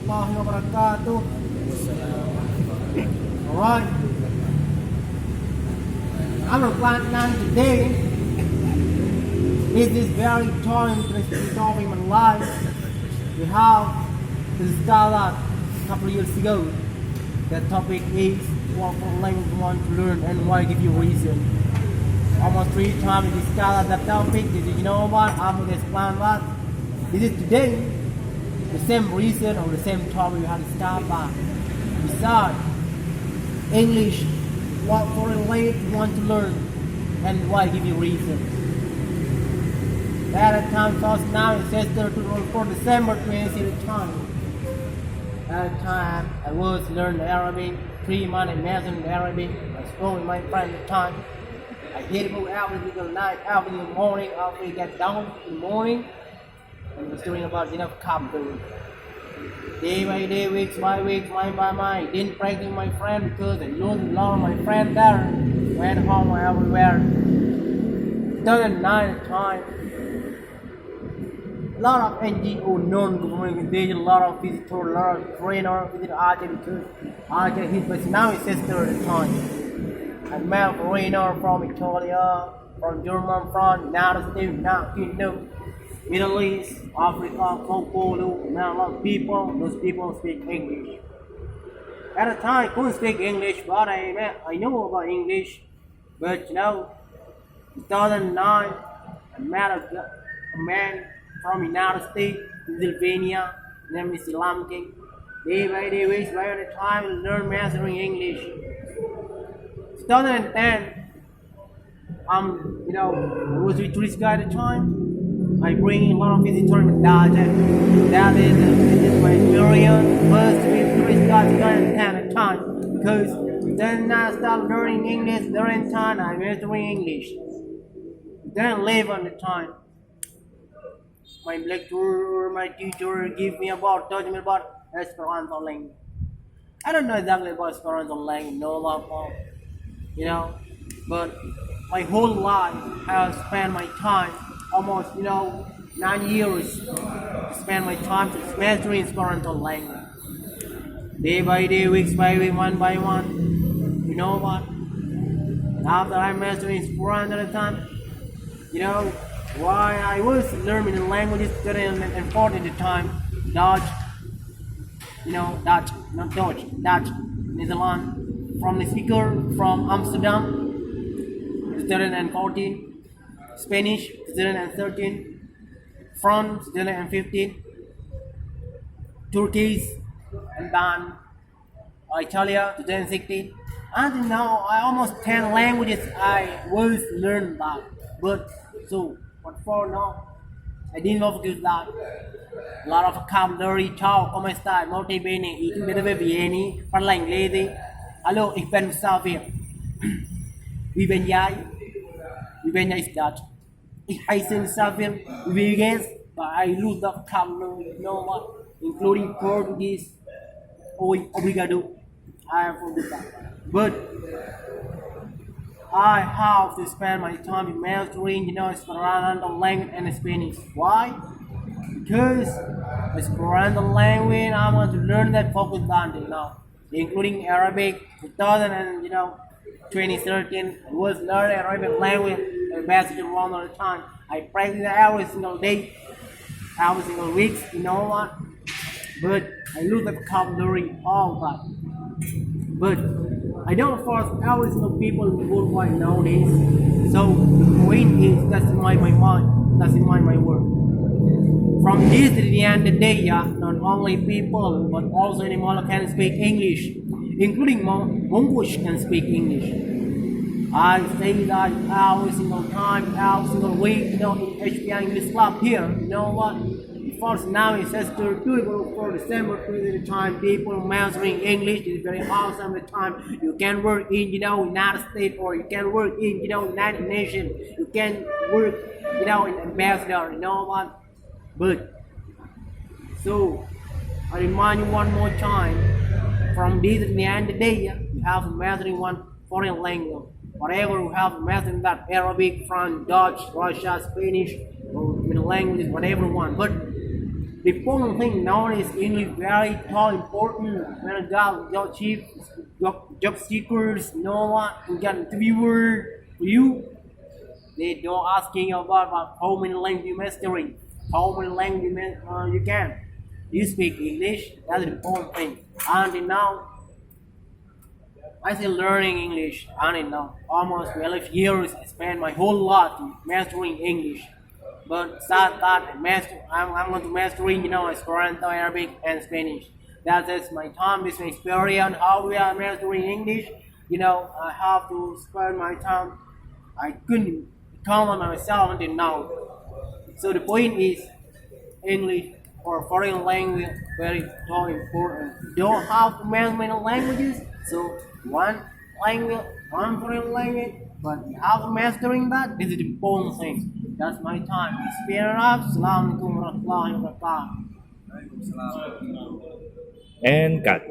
warahmatullahi wabarakatuh. Alright. I'm a glad man today. This is very interesting topic in my life. We have discovered a couple of years ago. The topic is what language you want to learn and why give you reason. Almost 3 times we discovered that topic. Did you know what? I'm going to explain that. This is today the same reason or the same topic we had discovered. But besides English, what foreign language you want to learn and why give you reason. At a time, first now it says for December 20th time. At a time, I was learning Arabic, 3 months I mastered Arabic. I spoke with my friend at the time. I did go out every single night, out in the morning, after we get down in the morning. And was doing about enough computer. Day by day, weeks by weeks, mind by mind. Didn't practice my friend because I lost a lot of my friends there. Went home everywhere. 2009 at the time. A lot of NGO, non-government organizations, a lot of visitors, a lot of trainers visit Aceh because Aceh his personality sister at the time. I met a foreigner from Italia, from Germany, from United States, United Kingdom, Middle East, Africa, Congo, met a lot of people. Those people speak English. At the time, I couldn't speak English, but I knew about English. But you know, 2009, I met a man from United States, Pennsylvania, named is Lamking. Day by day, weeks by the time, I learned mastering English. 2010, I was with tourist guide at the time. I bring a lot of visitors from Belajar. That is my experience. First with tourist guide at the time because then I started learning English during time. I mastering English. Then live on the time. My lecturer, my teacher give me taught me about Esperanto language. I don't know exactly about Esperanto language, know about but my whole life I have spent my time, almost 9 years, spend my time to mastering Esperanto language. Day by day, weeks by week, one by one. You know what? After I mastering Esperanto at the time, why I was learning the languages very important at the time. Dutch, not Dutch, Netherlands, from the speaker from Amsterdam, 2014, Spanish, 2013, France, 2015, Turkish, and then Italia, 2016. Until now, I almost 10 languages I was learned about. But for now, I didn't focus that. A lot of vocabulary, ciao, come stai, molto bene, e tu dove vieni, parla inglese. Hallo, ich bin Xavier. Wie bin jij? Wie ben jij is Dutch. Ich heiße Xavier. Wie geht's? But I lose the vocabulary, including Portuguese. Obrigado. I have forgotten that. But I have to spend my time in mastering, Esperanto language and Spanish. Why? Because Esperanto language, I want to learn that focus on now, including Arabic. 2013, I was learning Arabic language and message around all the time. I practice every single day, every single week. But I lose the vocabulary all that. But I don't force every single people in the world nowadays. So the point is that's in my mind. That's in my word. From this to the end of the day, not only people but also animals can speak English, including mongoose can speak English. I say that every single time, every single week, in HPI English club here. You know what? First now it says for December 20th time, people mastering English is very awesome. The time you can work in United States or you can work in United Nations. You can work in ambassador. You know what? But so I remind you one more time. From this to the end of the day, you have mastering one foreign language. Whatever you have mastering that Arabic, French, Dutch, Russian, Spanish, or middle languages, whatever one. But The important thing nowadays English very important when I got job seekers, you know what, and get interviewer for you. They don't asking about how many language you mastering, how many language you can. You speak English, that's the important thing. Until now, I still learning English. Until now, almost 12 years I spent my whole life mastering English. But start that I'm going to mastering, Esperanto, Arabic, and Spanish. That is my time, this experience, how we are mastering English. I have to spend my time. I couldn't count on myself until now. So the point is, English or foreign language very important. You don't have to learn many languages, so one language, one foreign language, but you have to mastering that. This is the important thing. That's my time. Assalamualaikum warahmatullahi wabarakatuh. And cut.